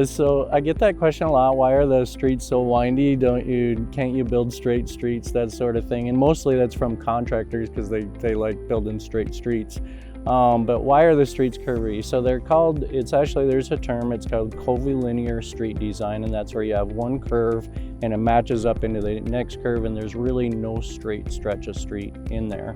So I get that question a lot. Why are the streets so windy? Can't you build straight streets, that sort of thing? And mostly that's from contractors because they like building straight streets. But why are the streets curvy? So there's a term, it's called curvilinear street design, and that's where you have one curve and it matches up into the next curve, and there's really no straight stretch of street in there.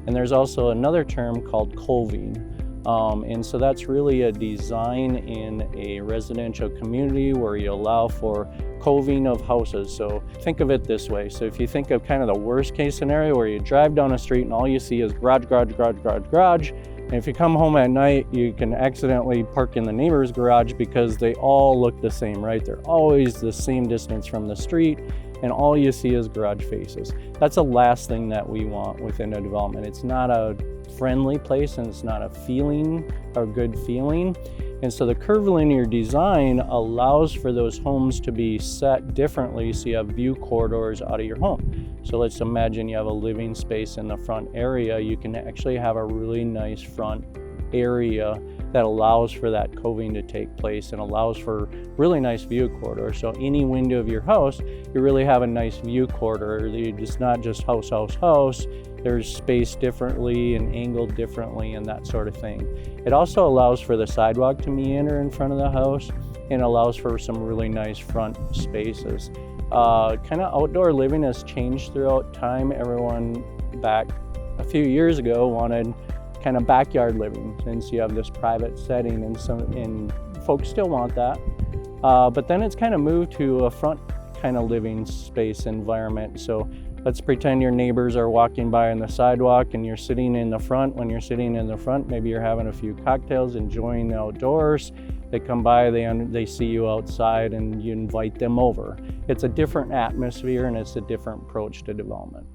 And there's also another term called coving. And so that's really a design in a residential community where you allow for coving of houses. So think of it this way. So if you think of kind of the worst case scenario where you drive down a street and all you see is garage, garage, garage, garage, garage. And if you come home at night, you can accidentally park in the neighbor's garage because they all look the same, right? They're always the same distance from the street, and all you see is garage faces. That's the last thing that we want within a development. It's not a friendly place and it's not a good feeling. And so the curvilinear design allows for those homes to be set differently so you have view corridors out of your home. So let's imagine you have a living space in the front area. You can actually have a really nice front area that allows for that coving to take place and allows for really nice view corridor. So any window of your house, you really have a nice view corridor. It's not just house, house, house. There's spaced differently and angled differently and that sort of thing. It also allows for the sidewalk to meander in front of the house and allows for some really nice front spaces. Kind of outdoor living has changed throughout time. Everyone back a few years ago wanted kind of backyard living, since you have this private setting, and folks still want that. But then it's kind of moved to a front kind of living space environment. So let's pretend your neighbors are walking by on the sidewalk and you're sitting in the front. When you're sitting in the front, maybe you're having a few cocktails, enjoying the outdoors. They come by, they see you outside, and you invite them over. It's a different atmosphere and it's a different approach to development.